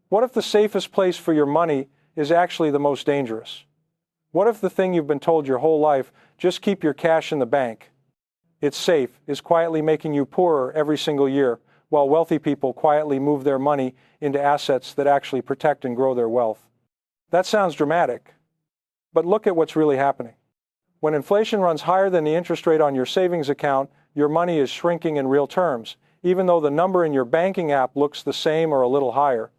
What if the safest place for your money is actually the most dangerous? What if the thing you've been told your whole life, just keep your cash in the bank, it's safe, is quietly making you poorer every single year, while wealthy people quietly move their money into assets that actually protect and grow their wealth? That sounds dramatic, but look at what's really happening. When inflation runs higher than the interest rate on your savings account, your money is shrinking in real terms, even though the number in your banking app looks the same or a little higher.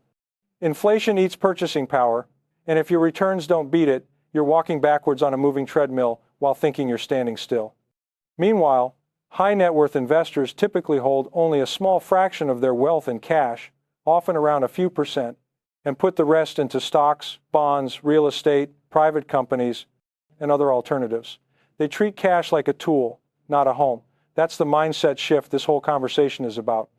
Inflation eats purchasing power, and if your returns don't beat it, you're walking backwards on a moving treadmill while thinking you're standing still. Meanwhile, high net worth investors typically hold only a small fraction of their wealth in cash, often around a few percent, and put the rest into stocks, bonds, real estate, private companies, and other alternatives. They treat cash like a tool, not a home. That's the mindset shift this whole conversation is about.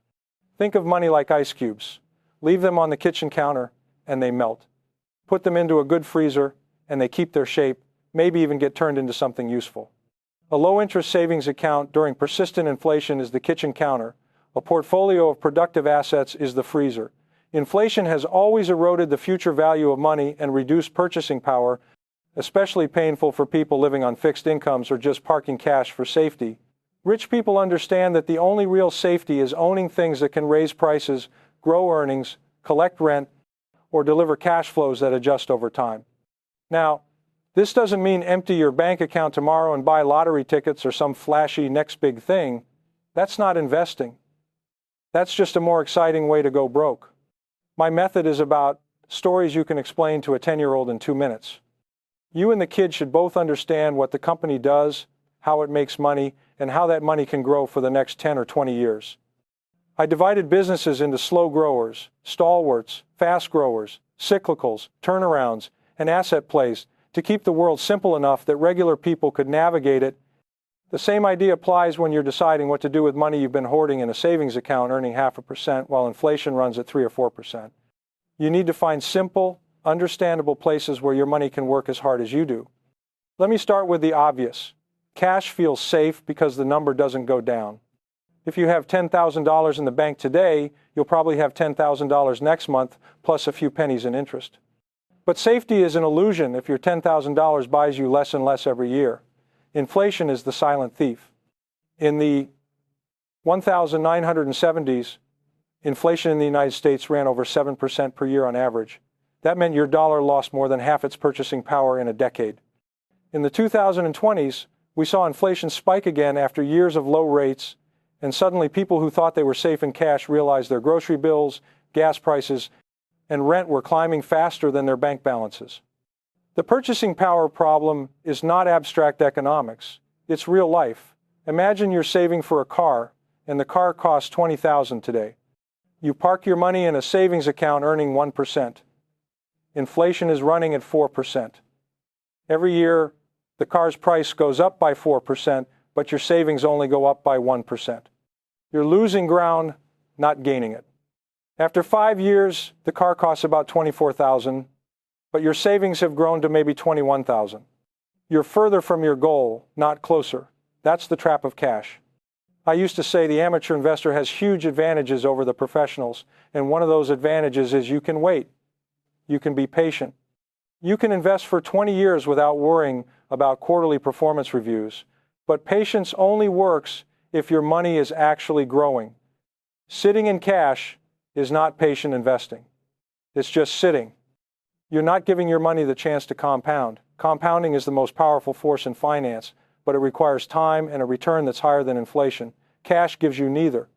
Think of money like ice cubes. Leave them on the kitchen counter, and they melt. Put them into a good freezer, and they keep their shape, maybe even get turned into something useful. A low-interest savings account during persistent inflation is the kitchen counter. A portfolio of productive assets is the freezer. Inflation has always eroded the future value of money and reduced purchasing power, especially painful for people living on fixed incomes or just parking cash for safety. Rich people understand that the only real safety is owning things that can raise prices, grow earnings, collect rent, or deliver cash flows that adjust over time. Now, this doesn't mean empty your bank account tomorrow and buy lottery tickets or some flashy next big thing. That's not investing. That's just a more exciting way to go broke. My method is about stories you can explain to a 10-year-old in 2 minutes. You and the kid should both understand what the company does, how it makes money, and how that money can grow for the next 10 or 20 years. I divided businesses into slow growers, stalwarts, fast growers, cyclicals, turnarounds, and asset plays to keep the world simple enough that regular people could navigate it. The same idea applies when you're deciding what to do with money you've been hoarding in a savings account earning 0.5% while inflation runs at 3 or 4%. You need to find simple, understandable places where your money can work as hard as you do. Let me start with the obvious. Cash feels safe because the number doesn't go down. If you have $10,000 in the bank today, you'll probably have $10,000 next month, plus a few pennies in interest. But safety is an illusion if your $10,000 buys you less and less every year. Inflation is the silent thief. In the 1970s, inflation in the United States ran over 7% per year on average. That meant your dollar lost more than half its purchasing power in a decade. In the 2020s, we saw inflation spike again after years of low rates, and suddenly people who thought they were safe in cash realized their grocery bills, gas prices, and rent were climbing faster than their bank balances. The purchasing power problem is not abstract economics. It's real life. Imagine you're saving for a car, and the car costs $20,000 today. You park your money in a savings account earning 1%. Inflation is running at 4%. Every year, the car's price goes up by 4%, but your savings only go up by 1%. You're losing ground, not gaining it. After 5 years, the car costs about $24,000, but your savings have grown to maybe $21,000. You're further from your goal, not closer. That's the trap of cash. I used to say the amateur investor has huge advantages over the professionals, and one of those advantages is you can wait. You can be patient. You can invest for 20 years without worrying about quarterly performance reviews, but patience only works if your money is actually growing. Sitting in cash is not patient investing. It's just sitting. You're not giving your money the chance to compound. Compounding is the most powerful force in finance, but it requires time and a return that's higher than inflation. Cash gives you neither.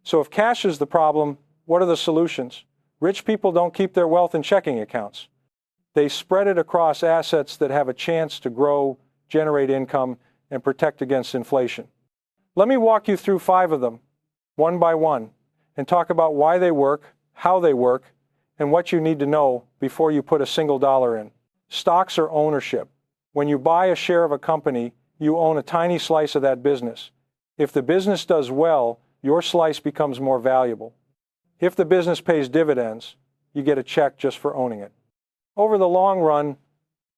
So if cash is the problem, what are the solutions? Rich people don't keep their wealth in checking accounts. They spread it across assets that have a chance to grow, generate income, and protect against inflation. Let me walk you through 5 of them, one by one, and talk about why they work, how they work, and what you need to know before you put a single dollar in. Stocks are ownership. When you buy a share of a company, you own a tiny slice of that business. If the business does well, your slice becomes more valuable. If the business pays dividends, you get a check just for owning it. Over the long run,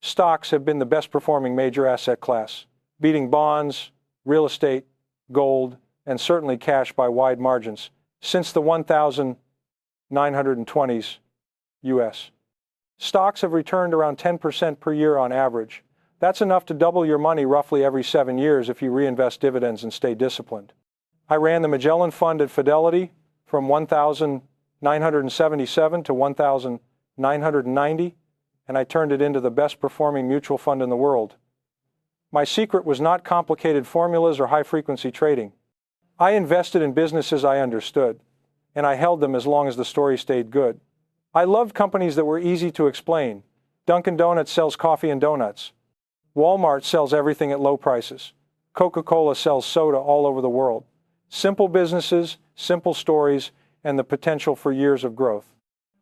stocks have been the best performing major asset class, beating bonds, real estate, gold, and certainly cash by wide margins. Since the 1920s, U.S. Stocks have returned around 10% per year on average. That's enough to double your money roughly every 7 years if you reinvest dividends and stay disciplined. I ran the Magellan Fund at Fidelity from 1,977 to 1,990, and I turned it into the best performing mutual fund in the world. My secret was not complicated formulas or high-frequency trading. I invested in businesses I understood, and I held them as long as the story stayed good. I loved companies that were easy to explain. Dunkin' Donuts sells coffee and donuts. Walmart sells everything at low prices. Coca-Cola sells soda all over the world. Simple businesses, simple stories, and the potential for years of growth.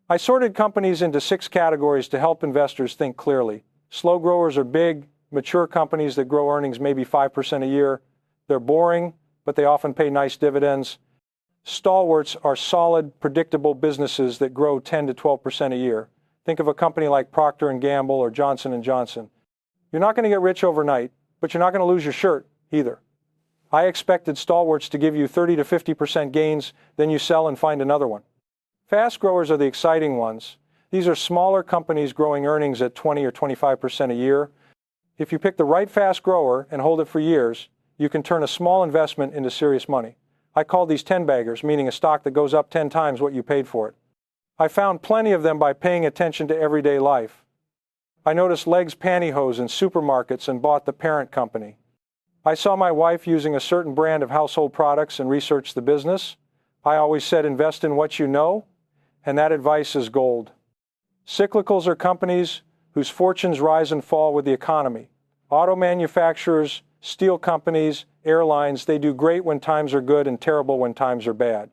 I sorted companies into 6 categories to help investors think clearly. Slow growers are big, mature companies that grow earnings maybe 5% a year. They're boring, but they often pay nice dividends. Stalwarts are solid, predictable businesses that grow 10 to 12% a year. Think of a company like Procter & Gamble or Johnson & Johnson. You're not going to get rich overnight, but you're not going to lose your shirt either. I expected stalwarts to give you 30 to 50% gains, then you sell and find another one. Fast growers are the exciting ones. These are smaller companies growing earnings at 20 or 25% a year. If you pick the right fast grower and hold it for years, you can turn a small investment into serious money. I call these 10-baggers, meaning a stock that goes up 10 times what you paid for it. I found plenty of them by paying attention to everyday life. I noticed Legs pantyhose in supermarkets and bought the parent company. I saw my wife using a certain brand of household products and researched the business. I always said invest in what you know, and that advice is gold. Cyclicals are companies whose fortunes rise and fall with the economy. Auto manufacturers, steel companies, airlines, they do great when times are good and terrible when times are bad.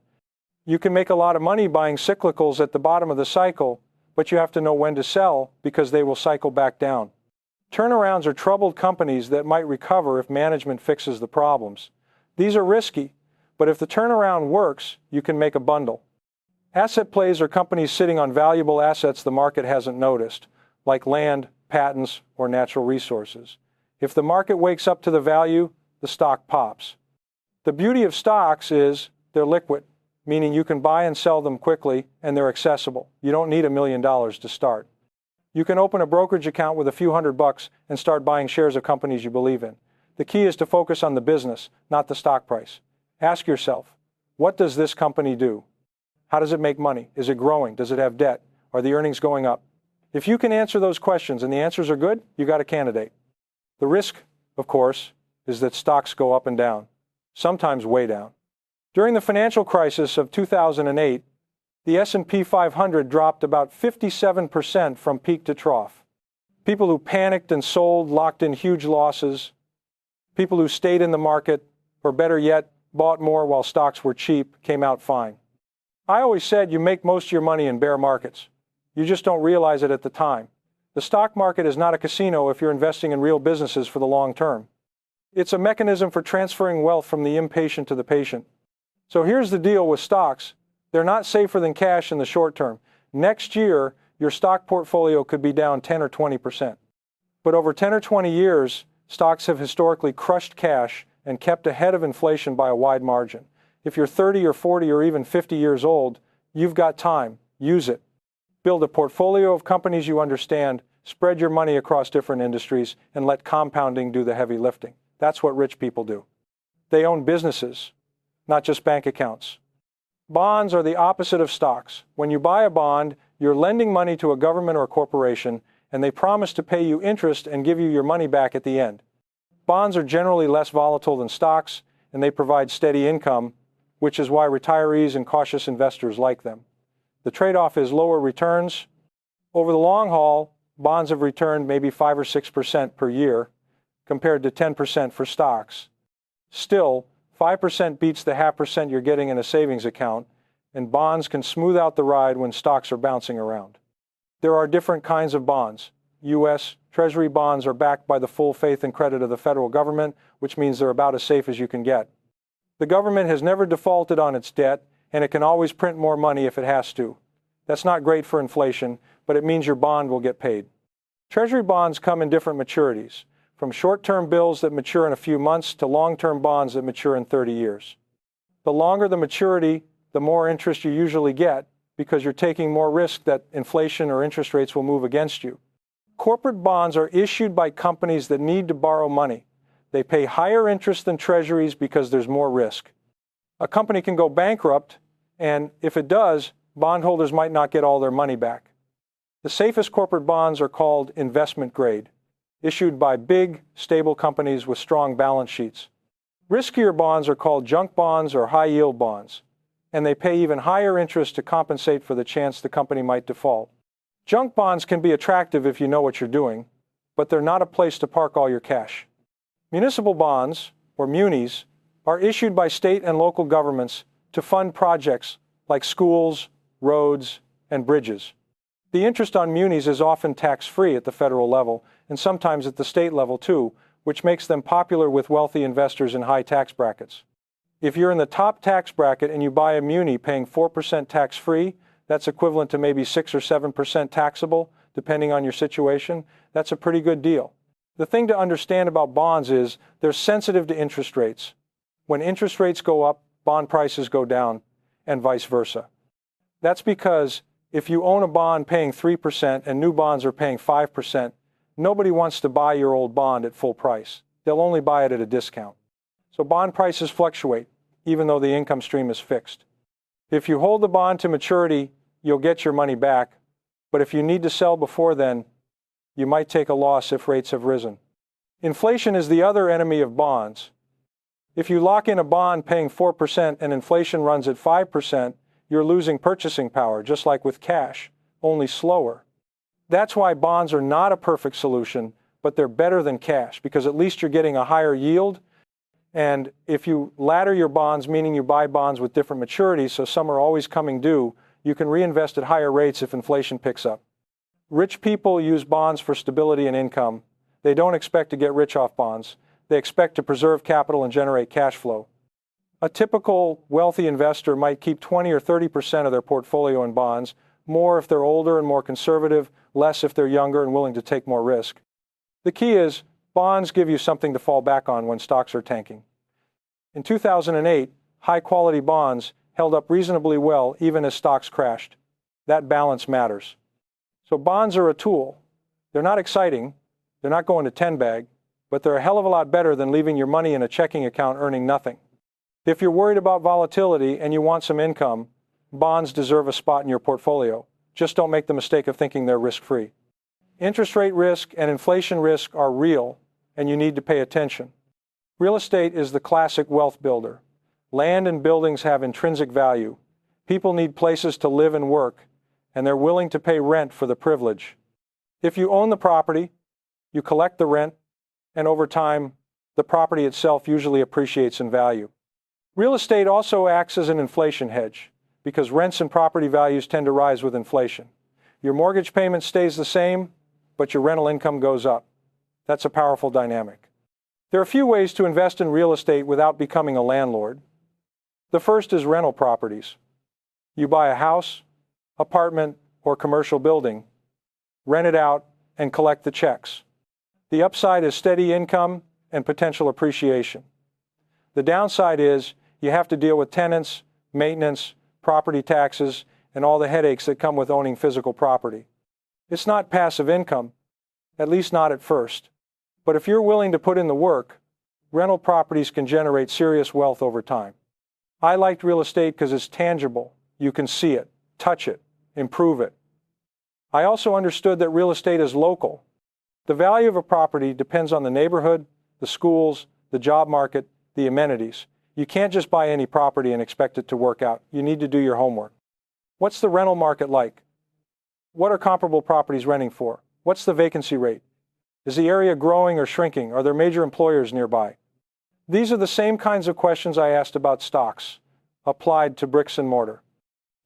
You can make a lot of money buying cyclicals at the bottom of the cycle, but you have to know when to sell because they will cycle back down. Turnarounds are troubled companies that might recover if management fixes the problems. These are risky, but if the turnaround works, you can make a bundle. Asset plays are companies sitting on valuable assets the market hasn't noticed, like land, patents, or natural resources. If the market wakes up to the value, the stock pops. The beauty of stocks is they're liquid, meaning you can buy and sell them quickly and they're accessible. You don't need $1 million to start. You can open a brokerage account with a few $100 and start buying shares of companies you believe in. The key is to focus on the business, not the stock price. Ask yourself, what does this company do? How does it make money? Is it growing? Does it have debt? Are the earnings going up? If you can answer those questions and the answers are good, you got a candidate. The risk, of course, is that stocks go up and down, sometimes way down. During the financial crisis of 2008, the S&P 500 dropped about 57% from peak to trough. People who panicked and sold locked in huge losses. People who stayed in the market, or better yet, bought more while stocks were cheap, came out fine. I always said you make most of your money in bear markets. You just don't realize it at the time. The stock market is not a casino if you're investing in real businesses for the long term. It's a mechanism for transferring wealth from the impatient to the patient. So here's the deal with stocks. They're not safer than cash in the short term. Next year, your stock portfolio could be down 10 or 20%. But over 10 or 20 years, stocks have historically crushed cash and kept ahead of inflation by a wide margin. If you're 30 or 40 or even 50 years old, you've got time. Use it. Build a portfolio of companies you understand, spread your money across different industries, and let compounding do the heavy lifting. That's what rich people do. They own businesses, not just bank accounts. Bonds are the opposite of stocks. When you buy a bond, you're lending money to a government or a corporation, and they promise to pay you interest and give you your money back at the end. Bonds are generally less volatile than stocks, and they provide steady income, which is why retirees and cautious investors like them. The trade-off is lower returns. Over the long haul, bonds have returned maybe 5 or 6% per year, compared to 10% for stocks. Still, 5% beats the 0.5% you're getting in a savings account, and bonds can smooth out the ride when stocks are bouncing around. There are different kinds of bonds. U.S. Treasury bonds are backed by the full faith and credit of the federal government, which means they're about as safe as you can get. The government has never defaulted on its debt, and it can always print more money if it has to. That's not great for inflation, but it means your bond will get paid. Treasury bonds come in different maturities, from short-term bills that mature in a few months to long-term bonds that mature in 30 years. The longer the maturity, the more interest you usually get, because you're taking more risk that inflation or interest rates will move against you. Corporate bonds are issued by companies that need to borrow money. They pay higher interest than treasuries because there's more risk. A company can go bankrupt, and if it does, bondholders might not get all their money back. The safest corporate bonds are called investment grade, issued by big, stable companies with strong balance sheets. Riskier bonds are called junk bonds or high-yield bonds, and they pay even higher interest to compensate for the chance the company might default. Junk bonds can be attractive if you know what you're doing, but they're not a place to park all your cash. Municipal bonds, or munis, are issued by state and local governments to fund projects like schools, roads, and bridges. The interest on munis is often tax-free at the federal level, and sometimes at the state level too, which makes them popular with wealthy investors in high tax brackets. If you're in the top tax bracket and you buy a muni paying 4% tax-free, that's equivalent to maybe 6 or 7% taxable, depending on your situation. That's a pretty good deal. The thing to understand about bonds is they're sensitive to interest rates. When interest rates go up, bond prices go down, and vice versa. That's because if you own a bond paying 3% and new bonds are paying 5%, nobody wants to buy your old bond at full price. They'll only buy it at a discount. So bond prices fluctuate, even though the income stream is fixed. If you hold the bond to maturity, you'll get your money back, but if you need to sell before then, you might take a loss if rates have risen. Inflation is the other enemy of bonds. If you lock in a bond paying 4% and inflation runs at 5%, you're losing purchasing power, just like with cash, only slower. That's why bonds are not a perfect solution, but they're better than cash, because at least you're getting a higher yield. And if you ladder your bonds, meaning you buy bonds with different maturities, so some are always coming due, you can reinvest at higher rates if inflation picks up. Rich people use bonds for stability and income. They don't expect to get rich off bonds. They expect to preserve capital and generate cash flow. A typical wealthy investor might keep 20 or 30% of their portfolio in bonds, more if they're older and more conservative, less if they're younger and willing to take more risk. The key is, bonds give you something to fall back on when stocks are tanking. In 2008, high-quality bonds held up reasonably well even as stocks crashed. That balance matters. So bonds are a tool. They're not exciting, they're not going to 10-bag, but they're a hell of a lot better than leaving your money in a checking account earning nothing. If you're worried about volatility and you want some income, bonds deserve a spot in your portfolio. Just don't make the mistake of thinking they're risk-free. Interest rate risk and inflation risk are real, and you need to pay attention. Real estate is the classic wealth builder. Land and buildings have intrinsic value. People need places to live and work, and they're willing to pay rent for the privilege. If you own the property, you collect the rent, and over time, the property itself usually appreciates in value. Real estate also acts as an inflation hedge, because rents and property values tend to rise with inflation. Your mortgage payment stays the same, but your rental income goes up. That's a powerful dynamic. There are a few ways to invest in real estate without becoming a landlord. The first is rental properties. You buy a house, apartment, or commercial building, rent it out, and collect the checks. The upside is steady income and potential appreciation. The downside is you have to deal with tenants, maintenance, property taxes, and all the headaches that come with owning physical property. It's not passive income, at least not at first. But if you're willing to put in the work, rental properties can generate serious wealth over time. I liked real estate because it's tangible. You can see it, touch it, improve it. I also understood that real estate is local. The value of a property depends on the neighborhood, the schools, the job market, the amenities. You can't just buy any property and expect it to work out. You need to do your homework. What's the rental market like? What are comparable properties renting for? What's the vacancy rate? Is the area growing or shrinking? Are there major employers nearby? These are the same kinds of questions I asked about stocks, applied to bricks and mortar.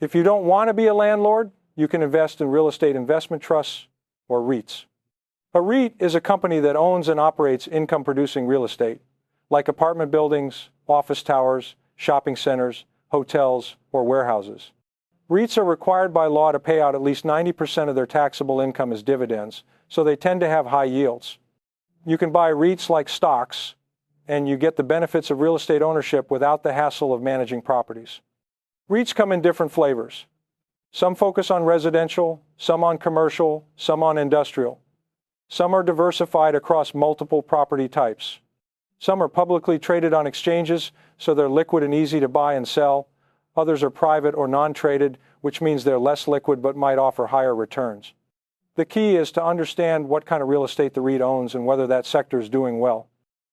If you don't want to be a landlord, you can invest in real estate investment trusts or REITs. A REIT is a company that owns and operates income-producing real estate, like apartment buildings, office towers, shopping centers, hotels, or warehouses. REITs are required by law to pay out at least 90% of their taxable income as dividends, so they tend to have high yields. You can buy REITs like stocks, and you get the benefits of real estate ownership without the hassle of managing properties. REITs come in different flavors. Some focus on residential, some on commercial, some on industrial. Some are diversified across multiple property types. Some are publicly traded on exchanges, so they're liquid and easy to buy and sell. Others are private or non-traded, which means they're less liquid but might offer higher returns. The key is to understand what kind of real estate the REIT owns and whether that sector is doing well.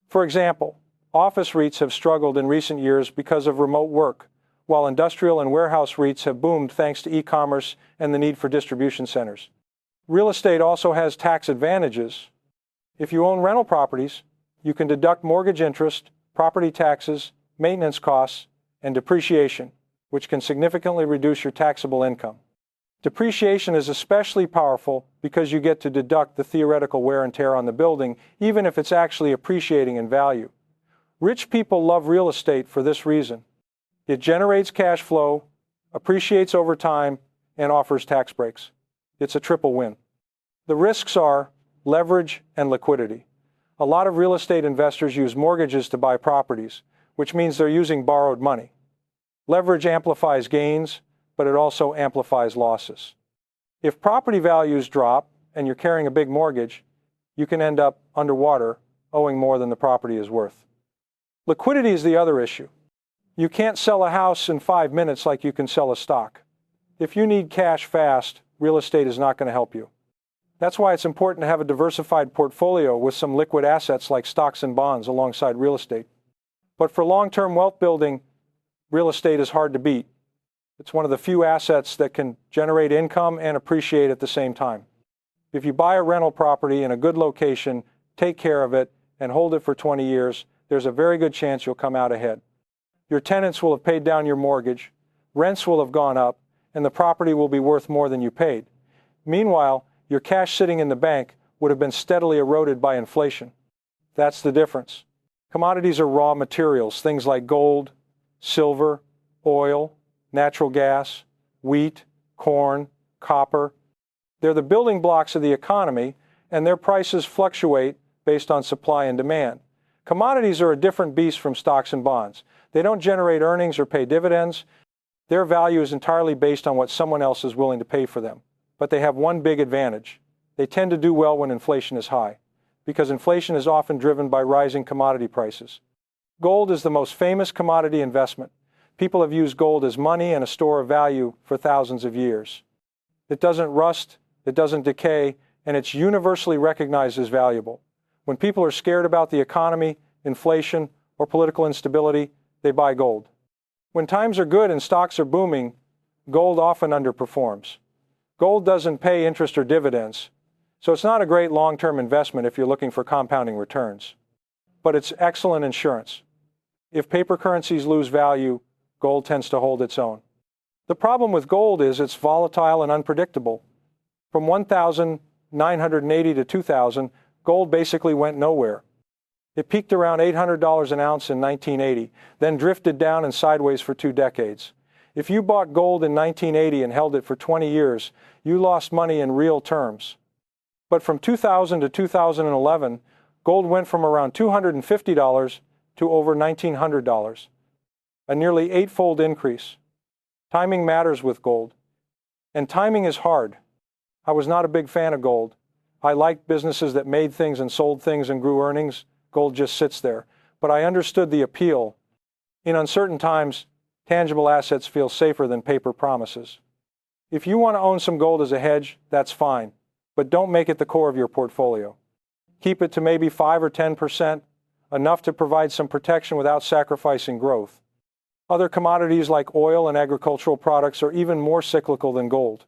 For example, office REITs have struggled in recent years because of remote work, while industrial and warehouse REITs have boomed thanks to e-commerce and the need for distribution centers. Real estate also has tax advantages. If you own rental properties, you can deduct mortgage interest, property taxes, maintenance costs, and depreciation, which can significantly reduce your taxable income. Depreciation is especially powerful because you get to deduct the theoretical wear and tear on the building, even if it's actually appreciating in value. Rich people love real estate for this reason. It generates cash flow, appreciates over time, and offers tax breaks. It's a triple win. The risks are leverage and liquidity. A lot of real estate investors use mortgages to buy properties, which means they're using borrowed money. Leverage amplifies gains, but it also amplifies losses. If property values drop and you're carrying a big mortgage, you can end up underwater, owing more than the property is worth. Liquidity is the other issue. You can't sell a house in 5 minutes like you can sell a stock. If you need cash fast, real estate is not going to help you. That's why it's important to have a diversified portfolio with some liquid assets like stocks and bonds alongside real estate. But for long-term wealth building, real estate is hard to beat. It's one of the few assets that can generate income and appreciate at the same time. If you buy a rental property in a good location, take care of it, and hold it for 20 years, there's a very good chance you'll come out ahead. Your tenants will have paid down your mortgage, rents will have gone up, and the property will be worth more than you paid. Meanwhile, your cash sitting in the bank would have been steadily eroded by inflation. That's the difference. Commodities are raw materials, things like gold, silver, oil, natural gas, wheat, corn, copper. They're the building blocks of the economy, and their prices fluctuate based on supply and demand. Commodities are a different beast from stocks and bonds. They don't generate earnings or pay dividends. Their value is entirely based on what someone else is willing to pay for them. But they have one big advantage. They tend to do well when inflation is high, because inflation is often driven by rising commodity prices. Gold is the most famous commodity investment. People have used gold as money and a store of value for thousands of years. It doesn't rust, it doesn't decay, and it's universally recognized as valuable. When people are scared about the economy, inflation, or political instability, they buy gold. When times are good and stocks are booming, gold often underperforms. Gold doesn't pay interest or dividends, so it's not a great long-term investment if you're looking for compounding returns. But it's excellent insurance. If paper currencies lose value, gold tends to hold its own. The problem with gold is it's volatile and unpredictable. From 1,980 to 2,000, gold basically went nowhere. It peaked around $800 an ounce in 1980, then drifted down and sideways for 2 decades. If you bought gold in 1980 and held it for 20 years, you lost money in real terms. But from 2000 to 2011, gold went from around $250 to over $1,900. A nearly 8-fold increase. Timing matters with gold. And timing is hard. I was not a big fan of gold. I liked businesses that made things and sold things and grew earnings. Gold just sits there. But I understood the appeal. In uncertain times, tangible assets feel safer than paper promises. If you want to own some gold as a hedge, that's fine. But don't make it the core of your portfolio. Keep it to maybe 5 or 10%, enough to provide some protection without sacrificing growth. Other commodities like oil and agricultural products are even more cyclical than gold.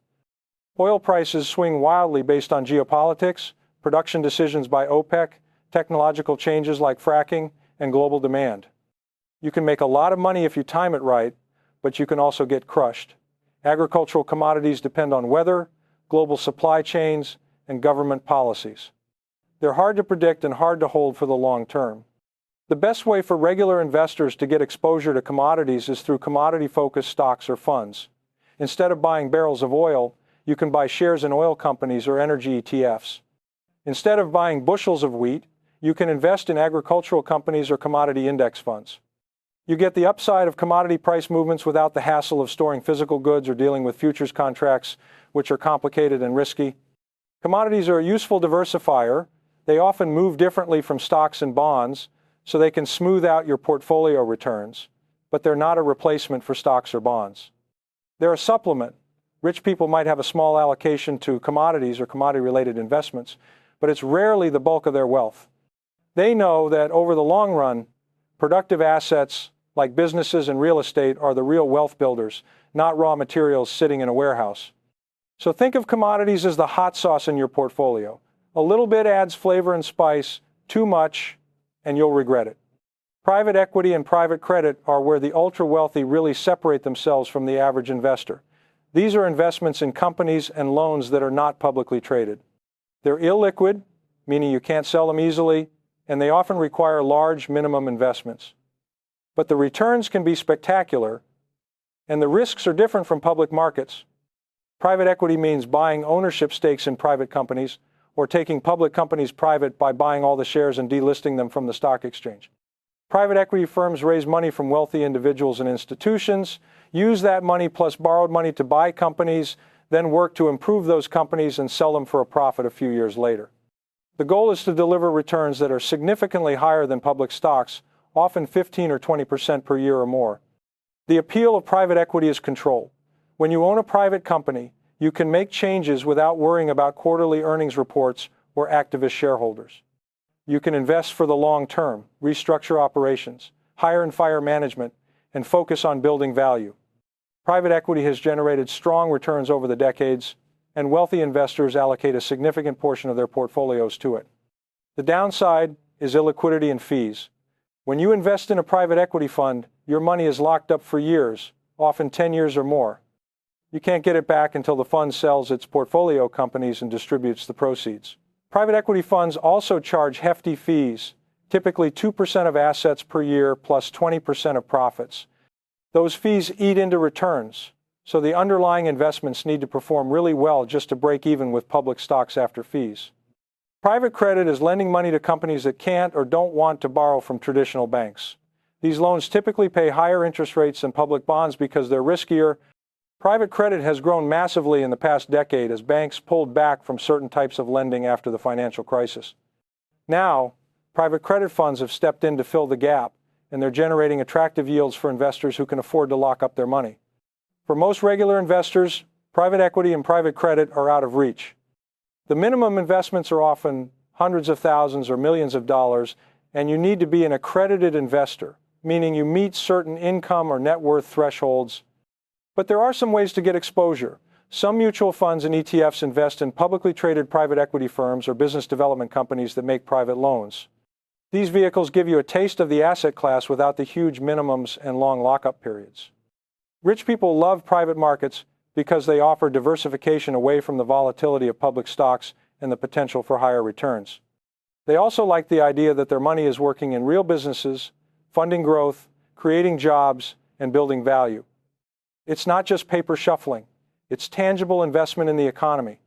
Oil prices swing wildly based on geopolitics, production decisions by OPEC, technological changes like fracking, and global demand. You can make a lot of money if you time it right, but you can also get crushed. Agricultural commodities depend on weather, global supply chains, and government policies. They're hard to predict and hard to hold for the long term. The best way for regular investors to get exposure to commodities is through commodity-focused stocks or funds. Instead of buying barrels of oil, you can buy shares in oil companies or energy ETFs. Instead of buying bushels of wheat, you can invest in agricultural companies or commodity index funds. You get the upside of commodity price movements without the hassle of storing physical goods or dealing with futures contracts, which are complicated and risky. Commodities are a useful diversifier. They often move differently from stocks and bonds, so they can smooth out your portfolio returns, but they're not a replacement for stocks or bonds. They're a supplement. Rich people might have a small allocation to commodities or commodity-related investments, but it's rarely the bulk of their wealth. They know that over the long run, productive assets like businesses and real estate are the real wealth builders, not raw materials sitting in a warehouse. So think of commodities as the hot sauce in your portfolio. A little bit adds flavor and spice, too much, and you'll regret it. Private equity and private credit are where the ultra-wealthy really separate themselves from the average investor. These are investments in companies and loans that are not publicly traded. They're illiquid, meaning you can't sell them easily, and they often require large minimum investments. But the returns can be spectacular, and the risks are different from public markets. Private equity means buying ownership stakes in private companies, or taking public companies private by buying all the shares and delisting them from the stock exchange. Private equity firms raise money from wealthy individuals and institutions, use that money plus borrowed money to buy companies, then work to improve those companies and sell them for a profit a few years later. The goal is to deliver returns that are significantly higher than public stocks, often 15 or 20% per year or more. The appeal of private equity is control. When you own a private company, you can make changes without worrying about quarterly earnings reports or activist shareholders. You can invest for the long term, restructure operations, hire and fire management, and focus on building value. Private equity has generated strong returns over the decades, and wealthy investors allocate a significant portion of their portfolios to it. The downside is illiquidity and fees. When you invest in a private equity fund, your money is locked up for years, often 10 years or more. You can't get it back until the fund sells its portfolio companies and distributes the proceeds. Private equity funds also charge hefty fees, typically 2% of assets per year plus 20% of profits. Those fees eat into returns, so the underlying investments need to perform really well just to break even with public stocks after fees. Private credit is lending money to companies that can't or don't want to borrow from traditional banks. These loans typically pay higher interest rates than public bonds because they're riskier. Private credit has grown massively in the past decade as banks pulled back from certain types of lending after the financial crisis. Now, private credit funds have stepped in to fill the gap, and they're generating attractive yields for investors who can afford to lock up their money. For most regular investors, private equity and private credit are out of reach. The minimum investments are often hundreds of thousands or millions of dollars, and you need to be an accredited investor, meaning you meet certain income or net worth thresholds. But there are some ways to get exposure. Some mutual funds and ETFs invest in publicly traded private equity firms or business development companies that make private loans. These vehicles give you a taste of the asset class without the huge minimums and long lockup periods. Rich people love private markets because they offer diversification away from the volatility of public stocks and the potential for higher returns. They also like the idea that their money is working in real businesses, funding growth, creating jobs, and building value. It's not just paper shuffling. It's tangible investment in the economy.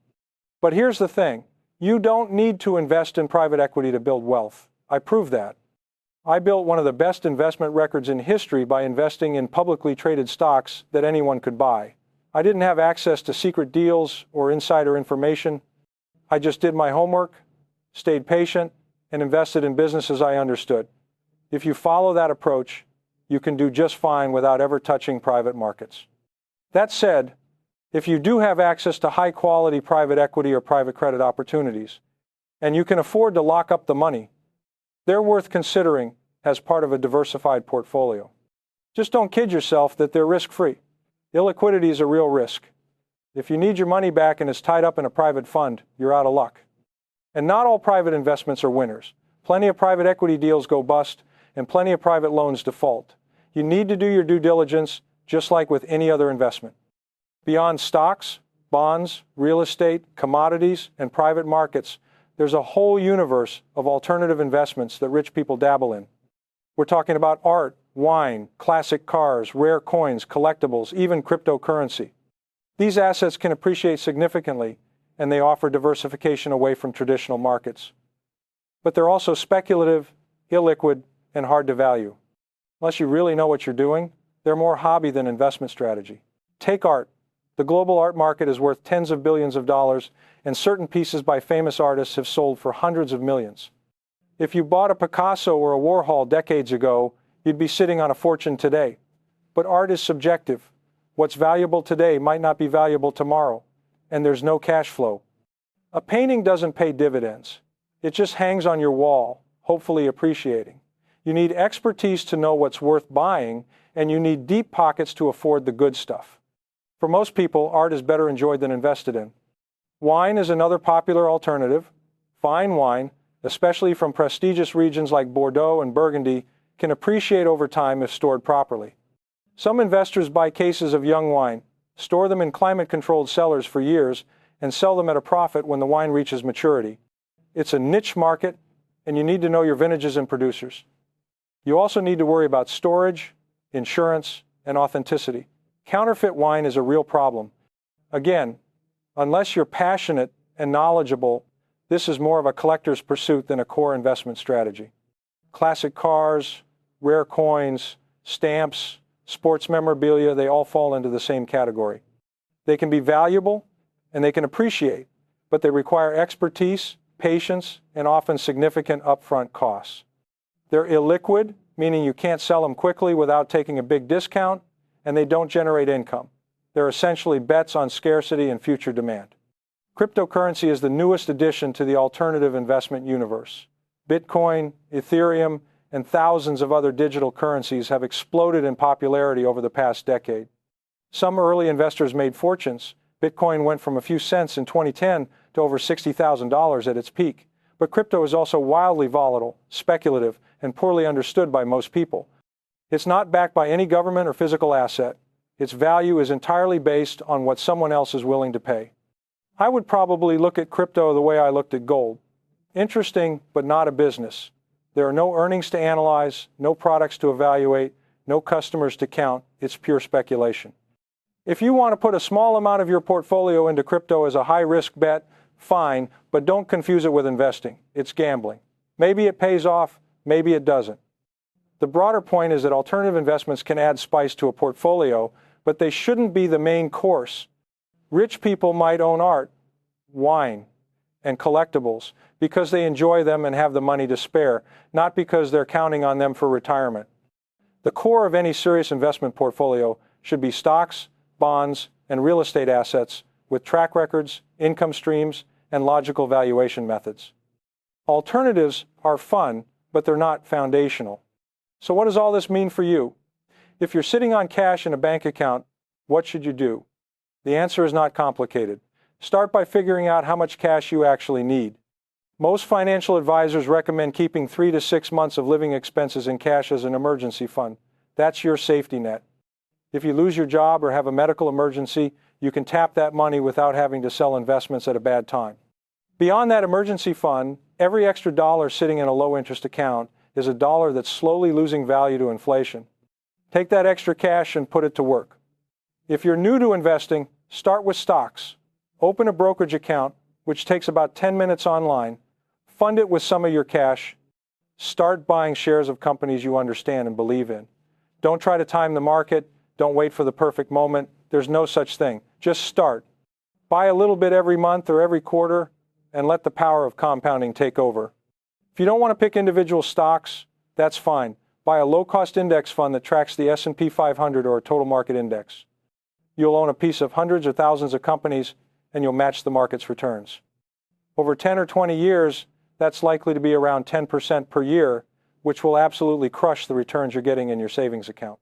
But here's the thing. You don't need to invest in private equity to build wealth. I proved that. I built one of the best investment records in history by investing in publicly traded stocks that anyone could buy. I didn't have access to secret deals or insider information. I just did my homework, stayed patient, and invested in businesses I understood. If you follow that approach, you can do just fine without ever touching private markets. That said, if you do have access to high-quality private equity or private credit opportunities, and you can afford to lock up the money, they're worth considering as part of a diversified portfolio. Just don't kid yourself that they're risk-free. Illiquidity is a real risk. If you need your money back and it's tied up in a private fund, you're out of luck. And not all private investments are winners. Plenty of private equity deals go bust, and plenty of private loans default. You need to do your due diligence, just like with any other investment. Beyond stocks, bonds, real estate, commodities, and private markets, there's a whole universe of alternative investments that rich people dabble in. We're talking about art, wine, classic cars, rare coins, collectibles, even cryptocurrency. These assets can appreciate significantly, and they offer diversification away from traditional markets. But they're also speculative, illiquid, and hard to value. Unless you really know what you're doing, they're more hobby than investment strategy. Take art. The global art market is worth tens of billions of dollars, and certain pieces by famous artists have sold for hundreds of millions. If you bought a Picasso or a Warhol decades ago, you'd be sitting on a fortune today. But art is subjective. What's valuable today might not be valuable tomorrow, and there's no cash flow. A painting doesn't pay dividends. It just hangs on your wall, hopefully appreciating. You need expertise to know what's worth buying, and you need deep pockets to afford the good stuff. For most people, art is better enjoyed than invested in. Wine is another popular alternative. Fine wine, especially from prestigious regions like Bordeaux and Burgundy, can appreciate over time if stored properly. Some investors buy cases of young wine, store them in climate-controlled cellars for years, and sell them at a profit when the wine reaches maturity. It's a niche market, and you need to know your vintages and producers. You also need to worry about storage, insurance, and authenticity. Counterfeit wine is a real problem. Again, unless you're passionate and knowledgeable, this is more of a collector's pursuit than a core investment strategy. Classic cars, rare coins, stamps, sports memorabilia, they all fall into the same category. They can be valuable and they can appreciate, but they require expertise, patience, and often significant upfront costs. They're illiquid, meaning you can't sell them quickly without taking a big discount, and they don't generate income. They're essentially bets on scarcity and future demand. Cryptocurrency is the newest addition to the alternative investment universe. Bitcoin, Ethereum, and thousands of other digital currencies have exploded in popularity over the past decade. Some early investors made fortunes. Bitcoin went from a few cents in 2010 to over $60,000 at its peak. But crypto is also wildly volatile, speculative, and poorly understood by most people. It's not backed by any government or physical asset. Its value is entirely based on what someone else is willing to pay. I would probably look at crypto the way I looked at gold. Interesting, but not a business. There are no earnings to analyze, no products to evaluate, no customers to count. It's pure speculation. If you want to put a small amount of your portfolio into crypto as a high-risk bet, fine, but don't confuse it with investing. It's gambling. Maybe it pays off, maybe it doesn't. The broader point is that alternative investments can add spice to a portfolio, but they shouldn't be the main course. Rich people might own art, wine, and collectibles because they enjoy them and have the money to spare, not because they're counting on them for retirement. The core of any serious investment portfolio should be stocks, bonds, and real estate assets with track records, income streams, and logical valuation methods. Alternatives are fun, but they're not foundational. So what does all this mean for you? If you're sitting on cash in a bank account, what should you do? The answer is not complicated. Start by figuring out how much cash you actually need. Most financial advisors recommend keeping 3 to 6 months of living expenses in cash as an emergency fund. That's your safety net. If you lose your job or have a medical emergency, you can tap that money without having to sell investments at a bad time. Beyond that emergency fund, every extra dollar sitting in a low-interest account is a dollar that's slowly losing value to inflation. Take that extra cash and put it to work. If you're new to investing, start with stocks. Open a brokerage account, which takes about 10 minutes online. Fund it with some of your cash. Start buying shares of companies you understand and believe in. Don't try to time the market. Don't wait for the perfect moment. There's no such thing. Just start. Buy a little bit every month or every quarter and let the power of compounding take over. If you don't want to pick individual stocks, that's fine. Buy a low-cost index fund that tracks the S&P 500 or a total market index. You'll own a piece of hundreds or thousands of companies and you'll match the market's returns. Over 10 or 20 years, that's likely to be around 10% per year, which will absolutely crush the returns you're getting in your savings account.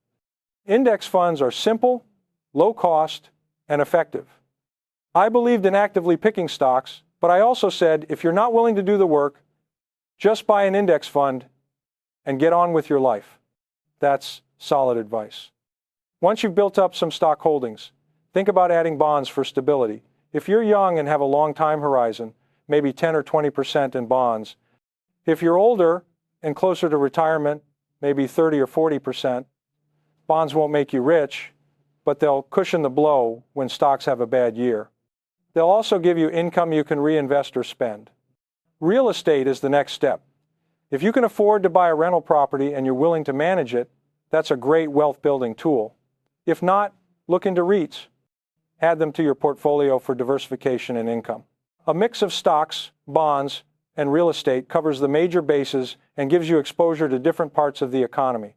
Index funds are simple, low cost, and effective. I believed in actively picking stocks, but I also said if you're not willing to do the work, just buy an index fund and get on with your life. That's solid advice. Once you've built up some stock holdings, think about adding bonds for stability. If you're young and have a long time horizon, maybe 10 or 20% in bonds. If you're older and closer to retirement, maybe 30 or 40%, bonds won't make you rich, but they'll cushion the blow when stocks have a bad year. They'll also give you income you can reinvest or spend. Real estate is the next step. If you can afford to buy a rental property and you're willing to manage it, That's a great wealth building tool. If not, look into REITs. Add them to your portfolio for diversification and income. A mix of stocks, bonds, and real estate covers the major bases and gives you exposure to different parts of the economy.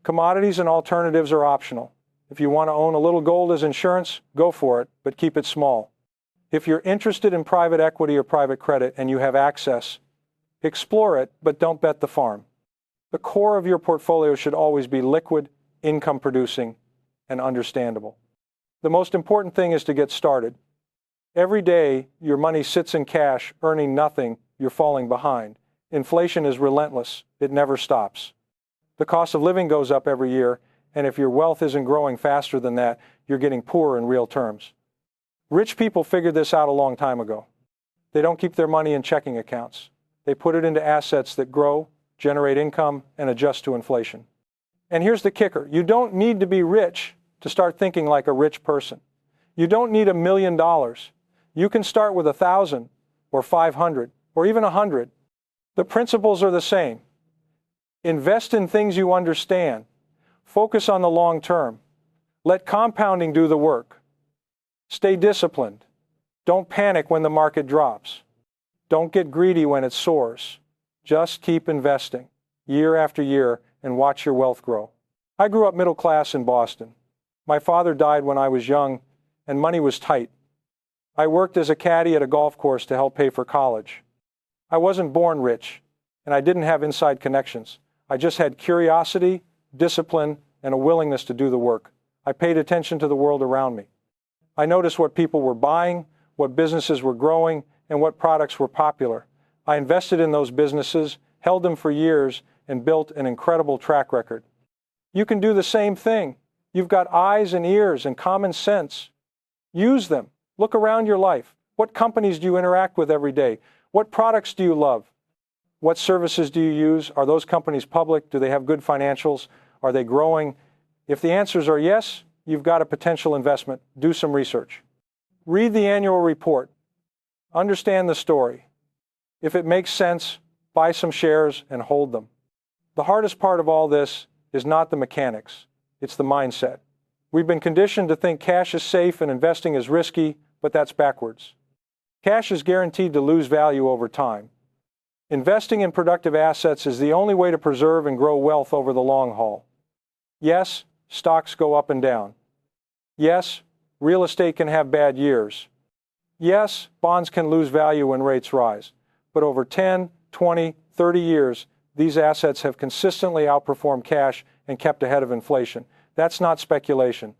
Commodities and alternatives are optional. If you want to own a little gold as insurance, go for it, but keep it small. If you're interested in private equity or private credit and you have access, explore it, but don't bet the farm. The core of your portfolio should always be liquid, income-producing, and understandable. The most important thing is to get started. Every day, your money sits in cash, earning nothing, you're falling behind. Inflation is relentless. It never stops. The cost of living goes up every year, and if your wealth isn't growing faster than that, you're getting poorer in real terms. Rich people figured this out a long time ago. They don't keep their money in checking accounts. They put it into assets that grow, generate income, and adjust to inflation. And here's the kicker. You don't need to be rich to start thinking like a rich person. You don't need $1 million. You can start with 1,000 or 500 or even 100. The principles are the same. Invest in things you understand. Focus on the long term. Let compounding do the work. Stay disciplined. Don't panic when the market drops. Don't get greedy when it soars. Just keep investing, year after year, and watch your wealth grow. I grew up middle class in Boston. My father died when I was young, and money was tight. I worked as a caddy at a golf course to help pay for college. I wasn't born rich, and I didn't have inside connections. I just had curiosity, discipline, and a willingness to do the work. I paid attention to the world around me. I noticed what people were buying, what businesses were growing, and what products were popular. I invested in those businesses, held them for years, and built an incredible track record. You can do the same thing. You've got eyes and ears and common sense. Use them. Look around your life. What companies do you interact with every day? What products do you love? What services do you use? Are those companies public? Do they have good financials? Are they growing? If the answers are yes, you've got a potential investment. Do some research. Read the annual report. Understand the story. If it makes sense, buy some shares and hold them. The hardest part of all this is not the mechanics. It's the mindset. We've been conditioned to think cash is safe and investing is risky, but that's backwards. Cash is guaranteed to lose value over time. Investing in productive assets is the only way to preserve and grow wealth over the long haul. Yes, stocks go up and down. Yes, real estate can have bad years. Yes, bonds can lose value when rates rise. But over 10, 20, 30 years, these assets have consistently outperformed cash and kept ahead of inflation. That's not speculation.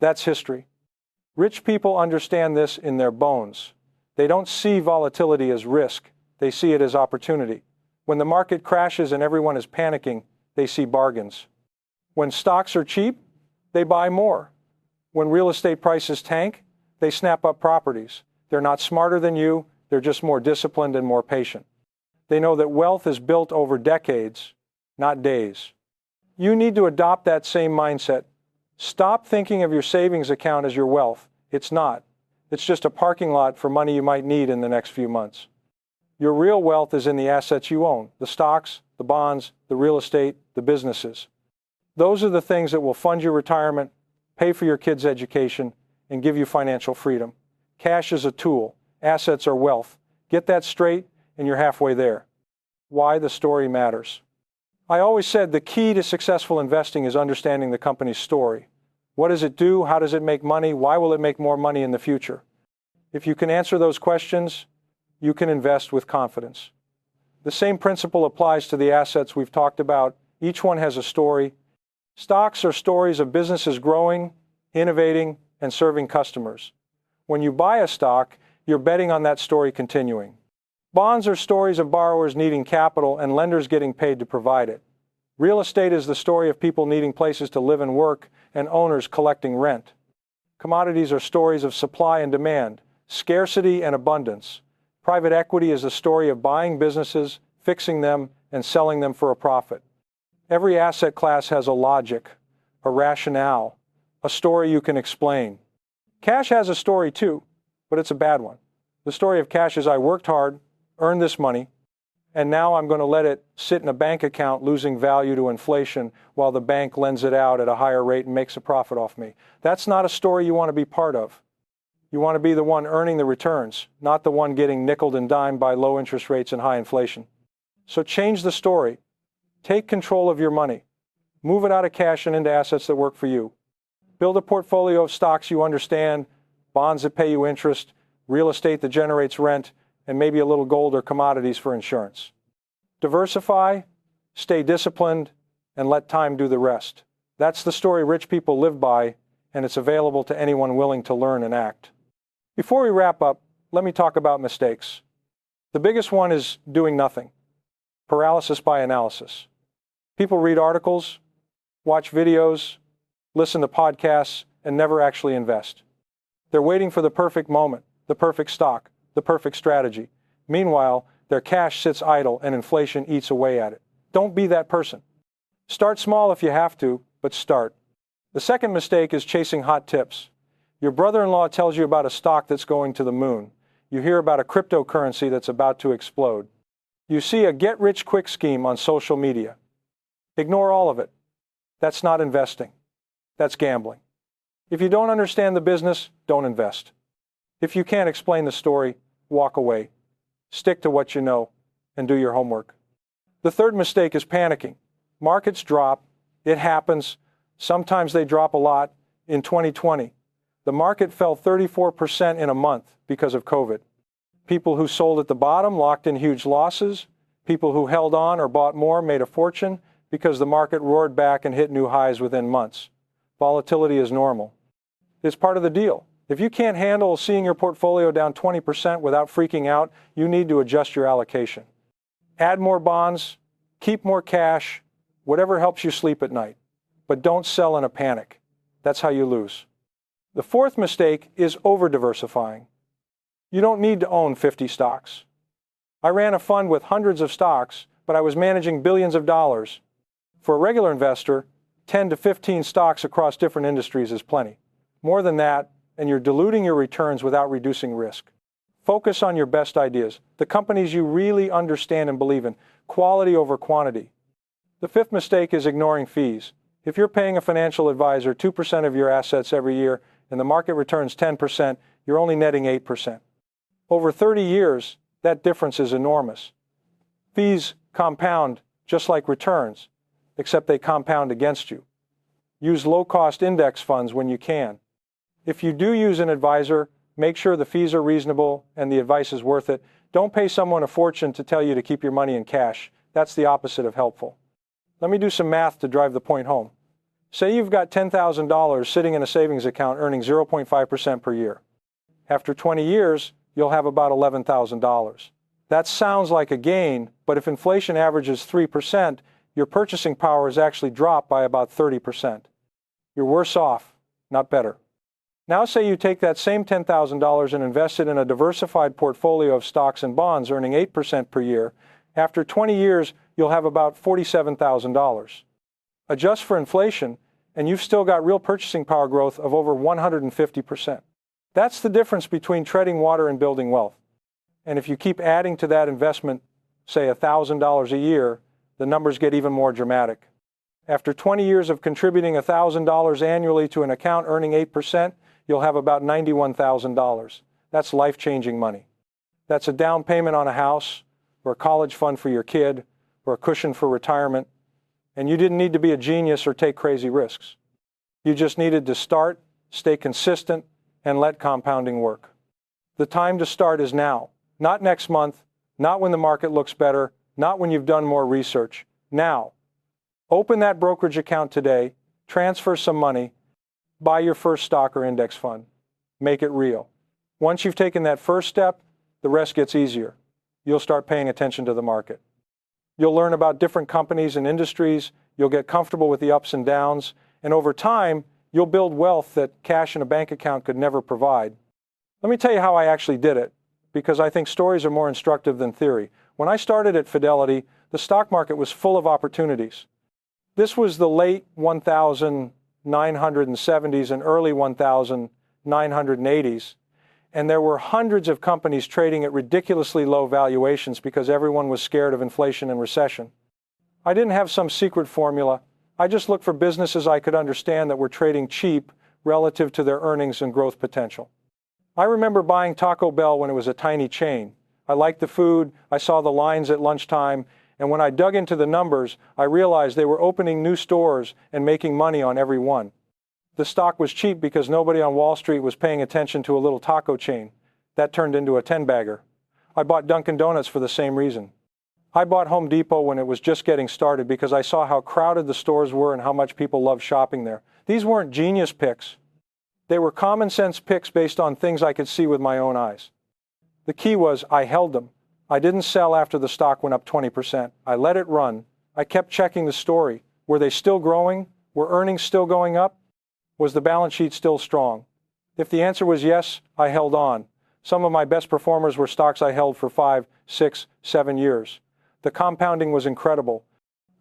That's history. Rich people understand this in their bones. They don't see volatility as risk. They see it as opportunity. When the market crashes and everyone is panicking, they see bargains. When stocks are cheap, they buy more. When real estate prices tank, they snap up properties. They're not smarter than you, they're just more disciplined and more patient. They know that wealth is built over decades, not days. You need to adopt that same mindset. Stop thinking of your savings account as your wealth. It's not. It's just a parking lot for money you might need in the next few months. Your real wealth is in the assets you own, the stocks, the bonds, the real estate, the businesses. Those are the things that will fund your retirement, pay for your kids' education, and give you financial freedom. Cash is a tool. Assets are wealth. Get that straight, and you're halfway there. Why the story matters. I always said the key to successful investing is understanding the company's story. What does it do? How does it make money? Why will it make more money in the future? If you can answer those questions, you can invest with confidence. The same principle applies to the assets we've talked about. Each one has a story. Stocks are stories of businesses growing, innovating, and serving customers. When you buy a stock, you're betting on that story continuing. Bonds are stories of borrowers needing capital and lenders getting paid to provide it. Real estate is the story of people needing places to live and work and owners collecting rent. Commodities are stories of supply and demand, scarcity and abundance. Private equity is the story of buying businesses, fixing them, and selling them for a profit. Every asset class has a logic, a rationale, a story you can explain. Cash has a story too, but it's a bad one. The story of cash is I worked hard, earned this money, and now I'm going to let it sit in a bank account losing value to inflation while the bank lends it out at a higher rate and makes a profit off me. That's not a story you want to be part of. You want to be the one earning the returns, not the one getting nickeled and dimed by low interest rates and high inflation. So change the story. Take control of your money. Move it out of cash and into assets that work for you. Build a portfolio of stocks you understand, bonds that pay you interest, real estate that generates rent, and maybe a little gold or commodities for insurance. Diversify, stay disciplined, and let time do the rest. That's the story rich people live by, and it's available to anyone willing to learn and act. Before we wrap up, let me talk about mistakes. The biggest one is doing nothing. Paralysis by analysis. People read articles, watch videos, listen to podcasts, and never actually invest. They're waiting for the perfect moment, the perfect stock, the perfect strategy. Meanwhile, their cash sits idle and inflation eats away at it. Don't be that person. Start small if you have to, but start. The second mistake is chasing hot tips. Your brother-in-law tells you about a stock that's going to the moon. You hear about a cryptocurrency that's about to explode. You see a get-rich-quick scheme on social media. Ignore all of it. That's not investing. That's gambling. If you don't understand the business, don't invest. If you can't explain the story, walk away. Stick to what you know and do your homework. The third mistake is panicking. Markets drop. It happens. Sometimes they drop a lot. In 2020, the market fell 34% in a month because of COVID. People who sold at the bottom locked in huge losses. People who held on or bought more made a fortune because the market roared back and hit new highs within months. Volatility is normal. It's part of the deal. If you can't handle seeing your portfolio down 20% without freaking out, you need to adjust your allocation. Add more bonds, keep more cash, whatever helps you sleep at night. But don't sell in a panic. That's how you lose. The fourth mistake is over-diversifying. You don't need to own 50 stocks. I ran a fund with hundreds of stocks, but I was managing billions of dollars. For a regular investor, 10 to 15 stocks across different industries is plenty. More than that, and you're diluting your returns without reducing risk. Focus on your best ideas, the companies you really understand and believe in, quality over quantity. The fifth mistake is ignoring fees. If you're paying a financial advisor 2% of your assets every year and the market returns 10%, you're only netting 8%. Over 30 years, that difference is enormous. Fees compound just like returns, except they compound against you. Use low-cost index funds when you can. If you do use an advisor, make sure the fees are reasonable and the advice is worth it. Don't pay someone a fortune to tell you to keep your money in cash. That's the opposite of helpful. Let me do some math to drive the point home. Say you've got $10,000 sitting in a savings account earning 0.5% per year. After 20 years, you'll have about $11,000. That sounds like a gain, but if inflation averages 3%, your purchasing power is actually dropped by about 30%. You're worse off, not better. Now say you take that same $10,000 and invest it in a diversified portfolio of stocks and bonds earning 8% per year. After 20 years, you'll have about $47,000. Adjust for inflation, and you've still got real purchasing power growth of over 150%. That's the difference between treading water and building wealth. And if you keep adding to that investment, say $1,000 a year, the numbers get even more dramatic. After 20 years of contributing $1,000 annually to an account earning 8%, you'll have about $91,000. That's life-changing money. That's a down payment on a house, or a college fund for your kid, or a cushion for retirement. And you didn't need to be a genius or take crazy risks. You just needed to start, stay consistent, and let compounding work. The time to start is now, not next month, not when the market looks better, not when you've done more research. Now. Open that brokerage account today, transfer some money, buy your first stock or index fund. Make it real. Once you've taken that first step, the rest gets easier. You'll start paying attention to the market. You'll learn about different companies and industries, you'll get comfortable with the ups and downs, and over time, you'll build wealth that cash in a bank account could never provide. Let me tell you how I actually did it, because I think stories are more instructive than theory. When I started at Fidelity, the stock market was full of opportunities. This was the late 1970s and early 1980s, And there were hundreds of companies trading at ridiculously low valuations because everyone was scared of inflation and recession. I didn't have some secret formula. I just looked for businesses I could understand that were trading cheap relative to their earnings and growth potential. I remember buying Taco Bell when it was a tiny chain. I liked the food, I saw the lines at lunchtime, and when I dug into the numbers, I realized they were opening new stores and making money on every one. The stock was cheap because nobody on Wall Street was paying attention to a little taco chain. That turned into a 10-bagger. I bought Dunkin' Donuts for the same reason. I bought Home Depot when it was just getting started because I saw how crowded the stores were and how much people loved shopping there. These weren't genius picks. They were common sense picks based on things I could see with my own eyes. The key was I held them. I didn't sell after the stock went up 20%. I let it run. I kept checking the story. Were they still growing? Were earnings still going up? Was the balance sheet still strong? If the answer was yes, I held on. Some of my best performers were stocks I held for 5, 6, 7 years. The compounding was incredible.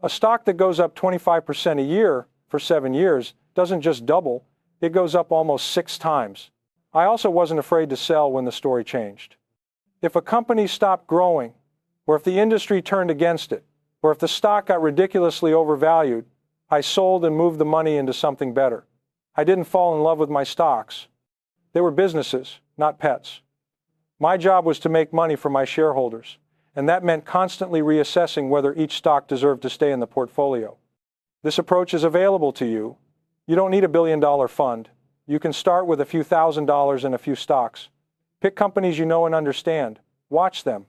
A stock that goes up 25% a year for 7 years doesn't just double, it goes up almost 6 times. I also wasn't afraid to sell when the story changed. If a company stopped growing, or if the industry turned against it, or if the stock got ridiculously overvalued, I sold and moved the money into something better. I didn't fall in love with my stocks. They were businesses, not pets. My job was to make money for my shareholders, and that meant constantly reassessing whether each stock deserved to stay in the portfolio. This approach is available to you. You don't need a billion-dollar fund. You can start with a few $1,000s and a few stocks. Pick companies you know and understand. Watch them.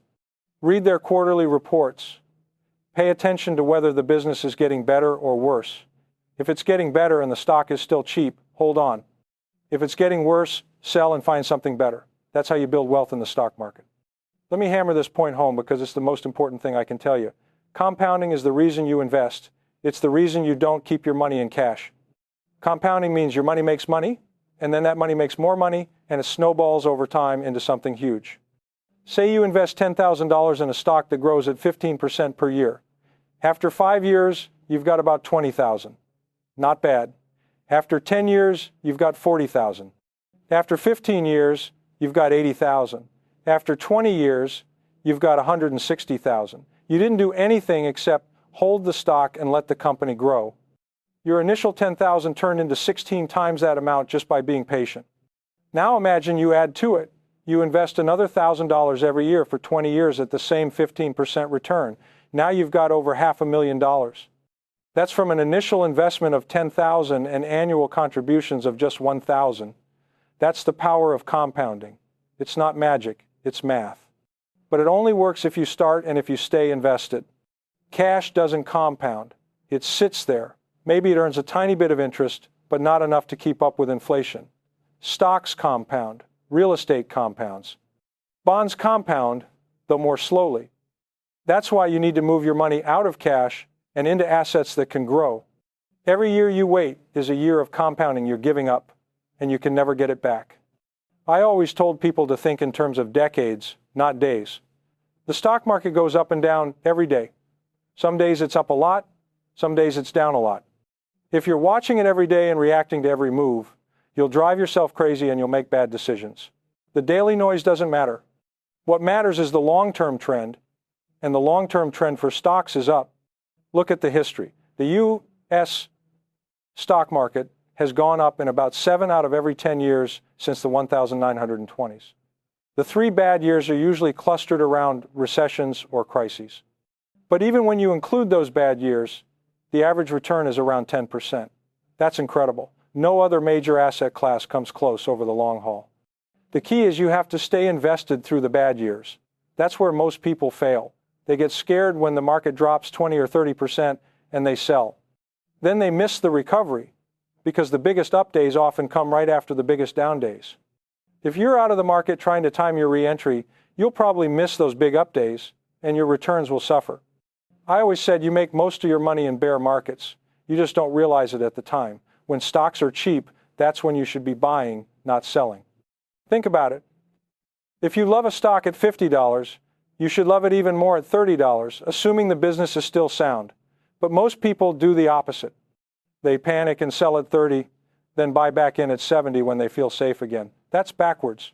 Read their quarterly reports. Pay attention to whether the business is getting better or worse. If it's getting better and the stock is still cheap, hold on. If it's getting worse, sell and find something better. That's how you build wealth in the stock market. Let me hammer this point home because it's the most important thing I can tell you. Compounding is the reason you invest. It's the reason you don't keep your money in cash. Compounding means your money makes money, and then that money makes more money, and it snowballs over time into something huge. Say you invest $10,000 in a stock that grows at 15% per year. After 5 years, you've got about $20,000. Not bad. After 10 years, you've got $40,000. After 15 years, you've got $80,000. After 20 years, you've got $160,000. You didn't do anything except hold the stock and let the company grow. Your initial $10,000 turned into 16 times that amount just by being patient. Now imagine you add to it. You invest another $1,000 every year for 20 years at the same 15% return. Now you've got over $500,000. That's from an initial investment of $10,000 and annual contributions of just $1,000. That's the power of compounding. It's not magic, it's math. But it only works if you start and if you stay invested. Cash doesn't compound. It sits there. Maybe it earns a tiny bit of interest, but not enough to keep up with inflation. Stocks compound. Real estate compounds. Bonds compound, though more slowly. That's why you need to move your money out of cash and into assets that can grow. Every year you wait is a year of compounding you're giving up, and you can never get it back. I always told people to think in terms of decades, not days. The stock market goes up and down every day. Some days it's up a lot, some days it's down a lot. If you're watching it every day and reacting to every move, you'll drive yourself crazy and you'll make bad decisions. The daily noise doesn't matter. What matters is the long-term trend, and the long-term trend for stocks is up. Look at the history. The U.S. stock market has gone up in about 7 out of every 10 years since the 1920s. The 3 bad years are usually clustered around recessions or crises. But even when you include those bad years, the average return is around 10%. That's incredible. No other major asset class comes close over the long haul. The key is you have to stay invested through the bad years. That's where most people fail. They get scared when the market drops 20 or 30% and they sell. Then they miss the recovery because the biggest up days often come right after the biggest down days. If you're out of the market trying to time your re-entry, you'll probably miss those big up days and your returns will suffer. I always said you make most of your money in bear markets. You just don't realize it at the time. When stocks are cheap, that's when you should be buying, not selling. Think about it. If you love a stock at $50, you should love it even more at $30, assuming the business is still sound. But most people do the opposite. They panic and sell at 30, then buy back in at 70 when they feel safe again. That's backwards.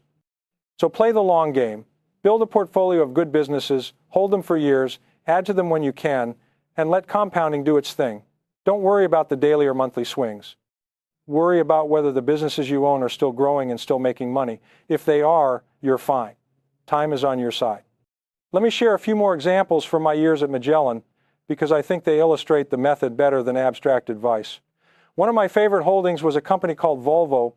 So play the long game. Build a portfolio of good businesses, hold them for years, add to them when you can, and let compounding do its thing. Don't worry about the daily or monthly swings. Worry about whether the businesses you own are still growing and still making money. If they are, you're fine. Time is on your side. Let me share a few more examples from my years at Magellan, because I think they illustrate the method better than abstract advice. One of my favorite holdings was a company called Volvo.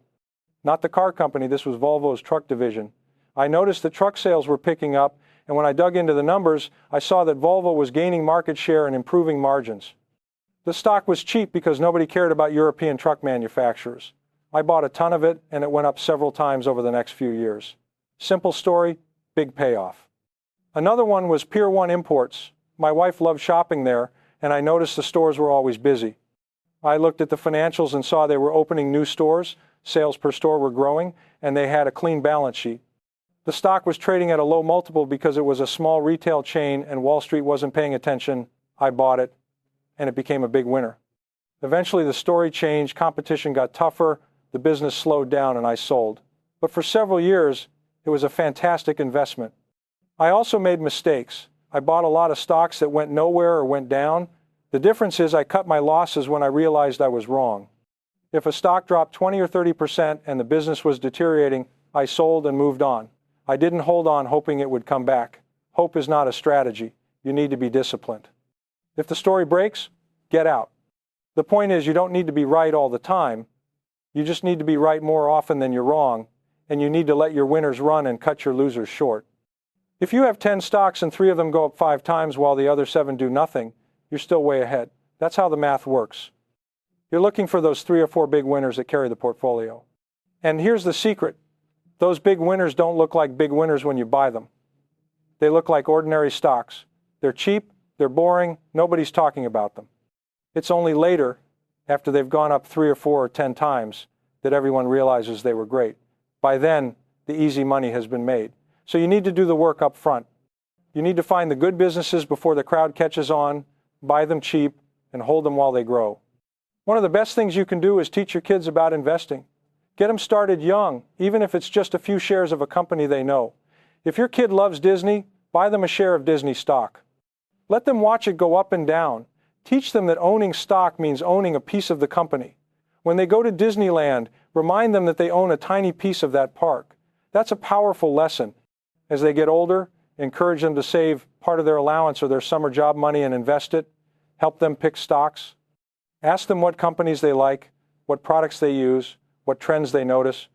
Not the car company, this was Volvo's truck division. I noticed that truck sales were picking up, and when I dug into the numbers, I saw that Volvo was gaining market share and improving margins. The stock was cheap because nobody cared about European truck manufacturers. I bought a ton of it, and it went up several times over the next few years. Simple story, big payoff. Another one was Pier 1 Imports. My wife loved shopping there, and I noticed the stores were always busy. I looked at the financials and saw they were opening new stores, sales per store were growing, and they had a clean balance sheet. The stock was trading at a low multiple because it was a small retail chain and Wall Street wasn't paying attention. I bought it, and it became a big winner. Eventually the story changed, competition got tougher, the business slowed down, and I sold. But for several years, it was a fantastic investment. I also made mistakes. I bought a lot of stocks that went nowhere or went down. The difference is I cut my losses when I realized I was wrong. If a stock dropped 20 or 30% and the business was deteriorating, I sold and moved on. I didn't hold on hoping it would come back. Hope is not a strategy. You need to be disciplined. If the story breaks, get out. The point is you don't need to be right all the time. You just need to be right more often than you're wrong, and you need to let your winners run and cut your losers short. If you have 10 stocks and 3 of them go up 5 times while the other 7 do nothing, you're still way ahead. That's how the math works. You're looking for those 3 or 4 big winners that carry the portfolio. And here's the secret. Those big winners don't look like big winners when you buy them. They look like ordinary stocks. They're cheap, they're boring, nobody's talking about them. It's only later, after they've gone up 3 or 4 or 10 times, that everyone realizes they were great. By then, the easy money has been made. So you need to do the work up front. You need to find the good businesses before the crowd catches on, buy them cheap, and hold them while they grow. One of the best things you can do is teach your kids about investing. Get them started young, even if it's just a few shares of a company they know. If your kid loves Disney, buy them a share of Disney stock. Let them watch it go up and down. Teach them that owning stock means owning a piece of the company. When they go to Disneyland, remind them that they own a tiny piece of that park. That's a powerful lesson. As they get older, encourage them to save part of their allowance or their summer job money and invest it. Help them pick stocks. Ask them what companies they like, what products they use, what trends they notice.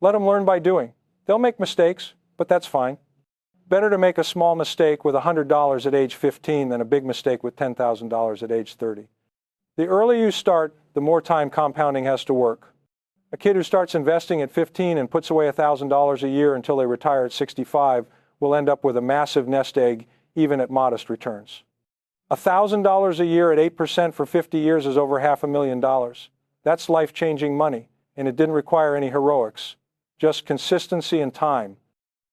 Let them learn by doing. They'll make mistakes, but that's fine. Better to make a small mistake with $100 at age 15 than a big mistake with $10,000 at age 30. The earlier you start, the more time compounding has to work. A kid who starts investing at 15 and puts away $1,000 a year until they retire at 65 will end up with a massive nest egg, even at modest returns. $1,000 a year at 8% for 50 years is over $500,000. That's life-changing money, and it didn't require any heroics, just consistency and time.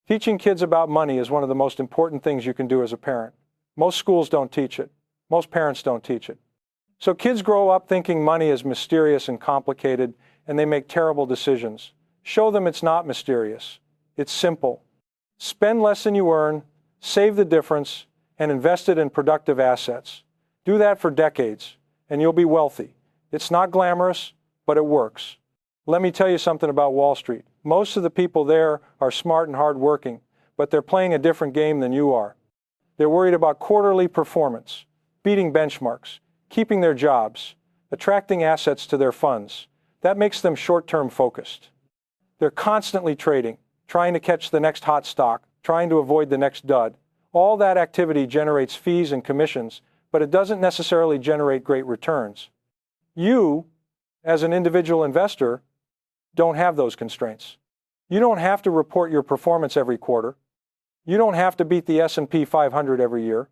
Teaching kids about money is one of the most important things you can do as a parent. Most schools don't teach it. Most parents don't teach it. So kids grow up thinking money is mysterious and complicated, and they make terrible decisions. Show them it's not mysterious. It's simple. Spend less than you earn, save the difference, and invest it in productive assets. Do that for decades, and you'll be wealthy. It's not glamorous, but it works. Let me tell you something about Wall Street. Most of the people there are smart and hardworking, but they're playing a different game than you are. They're worried about quarterly performance, beating benchmarks, keeping their jobs, attracting assets to their funds. That makes them short-term focused. They're constantly trading, trying to catch the next hot stock, trying to avoid the next dud. All that activity generates fees and commissions, but it doesn't necessarily generate great returns. You, as an individual investor, don't have those constraints. You don't have to report your performance every quarter. You don't have to beat the S&P 500 every year.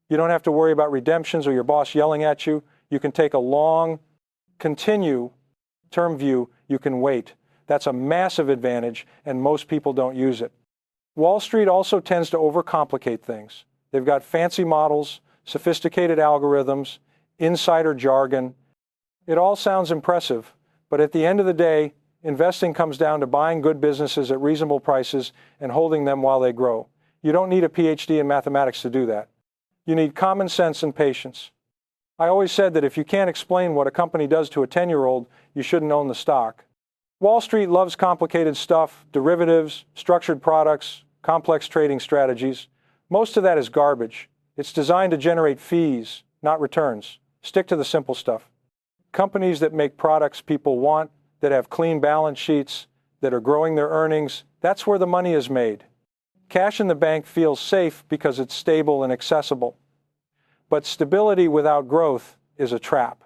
You don't have to worry about redemptions or your boss yelling at you. You can take a long, term view. You can wait. That's a massive advantage, and most people don't use it. Wall Street also tends to overcomplicate things. They've got fancy models, sophisticated algorithms, insider jargon. It all sounds impressive, but at the end of the day, investing comes down to buying good businesses at reasonable prices and holding them while they grow. You don't need a PhD in mathematics to do that. You need common sense and patience. I always said that if you can't explain what a company does to a 10-year-old, you shouldn't own the stock. Wall Street loves complicated stuff, derivatives, structured products, complex trading strategies. Most of that is garbage. It's designed to generate fees, not returns. Stick to the simple stuff. Companies that make products people want, that have clean balance sheets, that are growing their earnings, that's where the money is made. Cash in the bank feels safe because it's stable and accessible. But stability without growth is a trap.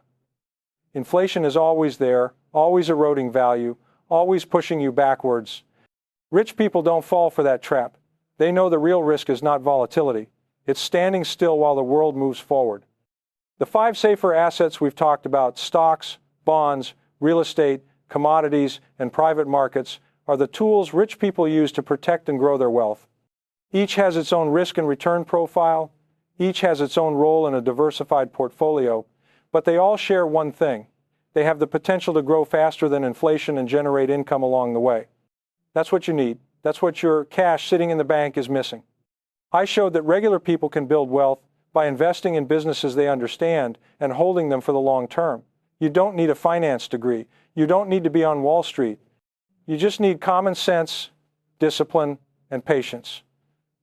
Inflation is always there, always eroding value, always pushing you backwards. Rich people don't fall for that trap. They know the real risk is not volatility. It's standing still while the world moves forward. The 5 safer assets we've talked about, stocks, bonds, real estate, commodities, and private markets, are the tools rich people use to protect and grow their wealth. Each has its own risk and return profile. Each has its own role in a diversified portfolio, but they all share one thing. They have the potential to grow faster than inflation and generate income along the way. That's what you need. That's what your cash sitting in the bank is missing. I showed that regular people can build wealth by investing in businesses they understand and holding them for the long term. You don't need a finance degree. You don't need to be on Wall Street. You just need common sense, discipline, and patience.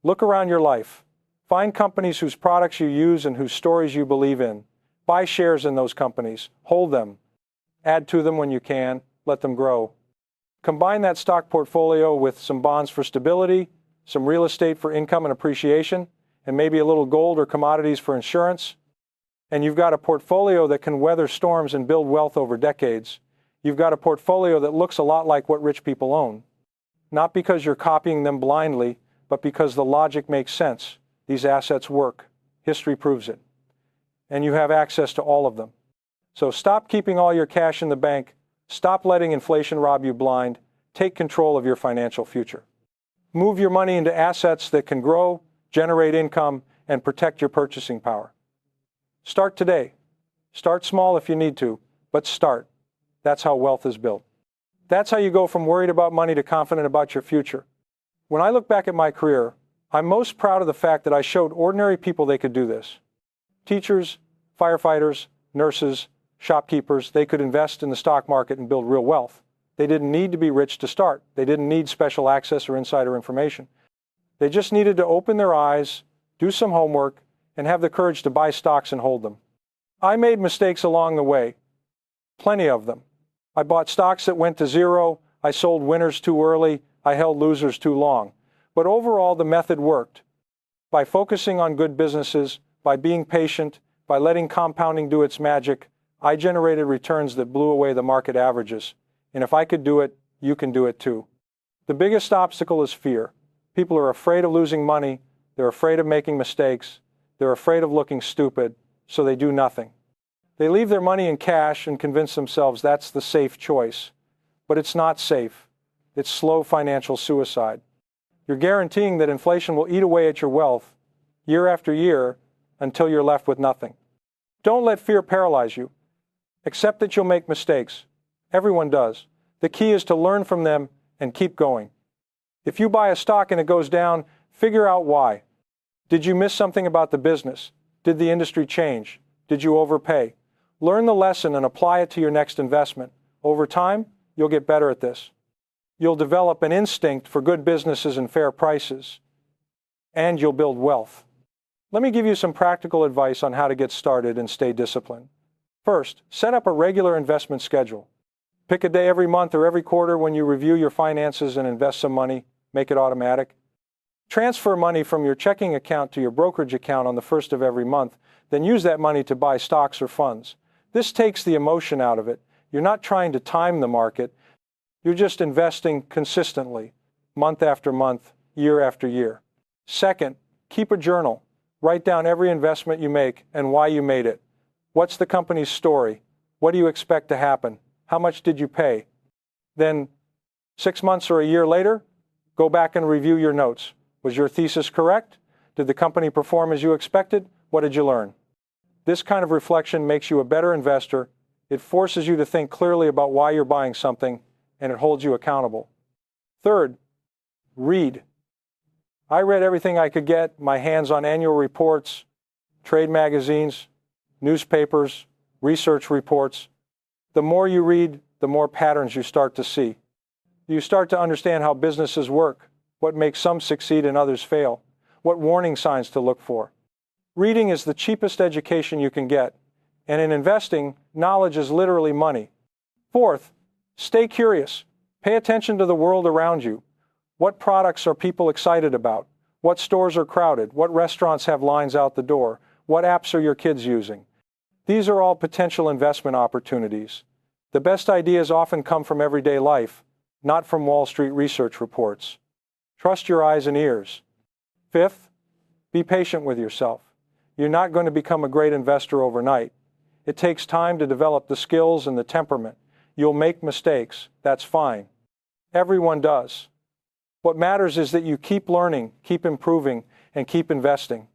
Look around your life. Find companies whose products you use and whose stories you believe in. Buy shares in those companies. Hold them. Add to them when you can. Let them grow. Combine that stock portfolio with some bonds for stability, some real estate for income and appreciation, and maybe a little gold or commodities for insurance. And you've got a portfolio that can weather storms and build wealth over decades. You've got a portfolio that looks a lot like what rich people own. Not because you're copying them blindly, but because the logic makes sense. These assets work. History proves it. And you have access to all of them. So stop keeping all your cash in the bank. Stop letting inflation rob you blind. Take control of your financial future. Move your money into assets that can grow, generate income, and protect your purchasing power. Start today. Start small if you need to, but start. That's how wealth is built. That's how you go from worried about money to confident about your future. When I look back at my career, I'm most proud of the fact that I showed ordinary people they could do this. Teachers, firefighters, nurses, shopkeepers, they could invest in the stock market and build real wealth. They didn't need to be rich to start. They didn't need special access or insider information. They just needed to open their eyes, do some homework, and have the courage to buy stocks and hold them. I made mistakes along the way. Plenty of them. I bought stocks that went to zero. I sold winners too early. I held losers too long. But overall, the method worked. By focusing on good businesses, by being patient, by letting compounding do its magic, I generated returns that blew away the market averages. And if I could do it, you can do it too. The biggest obstacle is fear. People are afraid of losing money. They're afraid of making mistakes. They're afraid of looking stupid, so they do nothing. They leave their money in cash and convince themselves that's the safe choice. But it's not safe. It's slow financial suicide. You're guaranteeing that inflation will eat away at your wealth year after year until you're left with nothing. Don't let fear paralyze you. Accept that you'll make mistakes. Everyone does. The key is to learn from them and keep going. If you buy a stock and it goes down, figure out why. Did you miss something about the business? Did the industry change? Did you overpay? Learn the lesson and apply it to your next investment. Over time, you'll get better at this. You'll develop an instinct for good businesses and fair prices, and you'll build wealth. Let me give you some practical advice on how to get started and stay disciplined. First, set up a regular investment schedule. Pick a day every month or every quarter when you review your finances and invest some money. Make it automatic. Transfer money from your checking account to your brokerage account on the first of every month, then use that money to buy stocks or funds. This takes the emotion out of it. You're not trying to time the market. You're just investing consistently, month after month, year after year. Second, keep a journal. Write down every investment you make and why you made it. What's the company's story? What do you expect to happen? How much did you pay? Then, 6 months or a year later, go back and review your notes. Was your thesis correct? Did the company perform as you expected? What did you learn? This kind of reflection makes you a better investor. It forces you to think clearly about why you're buying something, and it holds you accountable. Third, read. I read everything I could get my hands on annual reports, trade magazines, newspapers, research reports. The more you read, the more patterns you start to see. You start to understand how businesses work, what makes some succeed and others fail, what warning signs to look for. Reading is the cheapest education you can get, and in investing, knowledge is literally money. Fourth, stay curious. Pay attention to the world around you. What products are people excited about? What stores are crowded? What restaurants have lines out the door? What apps are your kids using? These are all potential investment opportunities. The best ideas often come from everyday life, not from Wall Street research reports. Trust your eyes and ears. Fifth, be patient with yourself. You're not going to become a great investor overnight. It takes time to develop the skills and the temperament. You'll make mistakes. That's fine. Everyone does. What matters is that you keep learning, keep improving, and keep investing.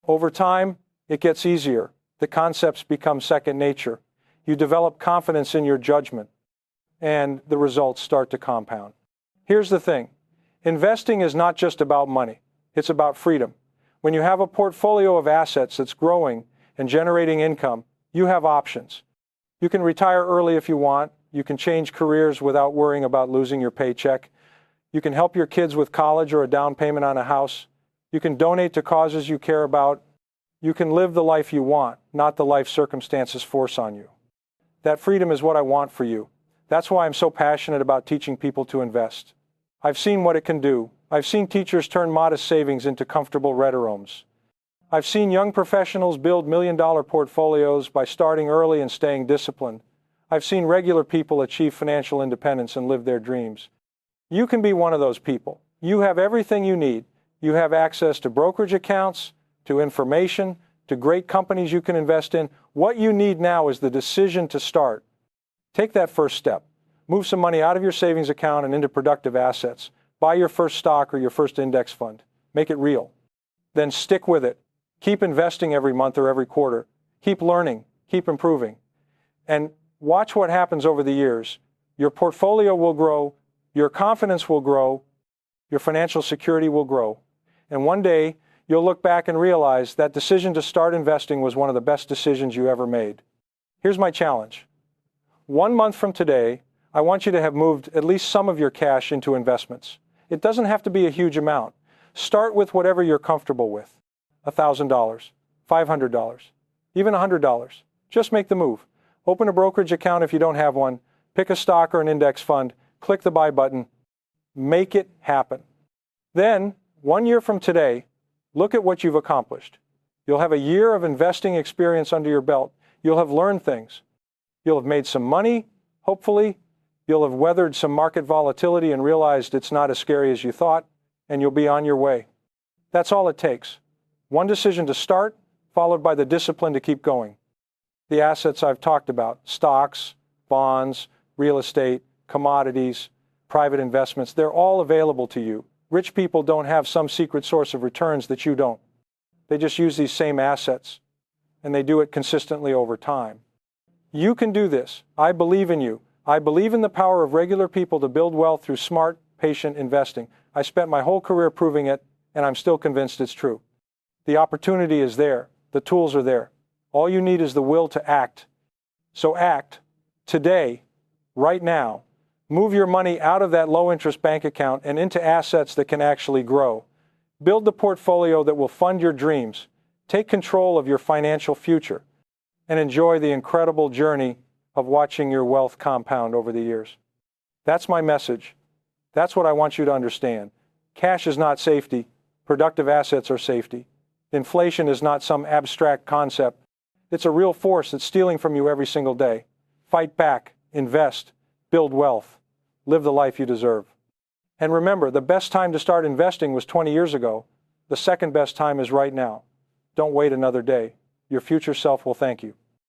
Over time, it gets easier. The concepts become second nature. You develop confidence in your judgment, and the results start to compound. Here's the thing. Investing is not just about money. It's about freedom. When you have a portfolio of assets that's growing and generating income, you have options. You can retire early if you want. You can change careers without worrying about losing your paycheck. You can help your kids with college or a down payment on a house. You can donate to causes you care about. You can live the life you want, not the life circumstances force on you. That freedom is what I want for you. That's why I'm so passionate about teaching people to invest. I've seen what it can do. I've seen teachers turn modest savings into comfortable rent-a-rooms. I've seen young professionals build million-dollar portfolios by starting early and staying disciplined. I've seen regular people achieve financial independence and live their dreams. You can be one of those people. You have everything you need. You have access to brokerage accounts, to information, to great companies you can invest in. What you need now is the decision to start. Take that first step. Move some money out of your savings account and into productive assets. Buy your first stock or your first index fund. Make it real. Then stick with it. Keep investing every month or every quarter. Keep learning. Keep improving. And watch what happens over the years. Your portfolio will grow. Your confidence will grow. Your financial security will grow. And one day, you'll look back and realize that decision to start investing was one of the best decisions you ever made. Here's my challenge. 1 month from today, I want you to have moved at least some of your cash into investments. It doesn't have to be a huge amount. Start with whatever you're comfortable with. $1,000, $500, even $100. Just make the move. Open a brokerage account if you don't have one. Pick a stock or an index fund. Click the buy button. Make it happen. Then, 1 year from today, look at what you've accomplished. You'll have a year of investing experience under your belt. You'll have learned things. You'll have made some money, hopefully. You'll have weathered some market volatility and realized it's not as scary as you thought, and you'll be on your way. That's all it takes. One decision to start, followed by the discipline to keep going. The assets I've talked about, stocks, bonds, real estate, commodities, private investments, they're all available to you. Rich people don't have some secret source of returns that you don't. They just use these same assets, and they do it consistently over time. You can do this. I believe in you. I believe in the power of regular people to build wealth through smart, patient investing. I spent my whole career proving it, and I'm still convinced it's true. The opportunity is there. The tools are there. All you need is the will to act. So act today, right now. Move your money out of that low-interest bank account and into assets that can actually grow. Build the portfolio that will fund your dreams. Take control of your financial future, and enjoy the incredible journey of watching your wealth compound over the years. That's my message. That's what I want you to understand. Cash is not safety. Productive assets are safety. Inflation is not some abstract concept. It's a real force that's stealing from you every single day. Fight back, invest, build wealth, live the life you deserve. And remember, the best time to start investing was 20 years ago. The second best time is right now. Don't wait another day. Your future self will thank you.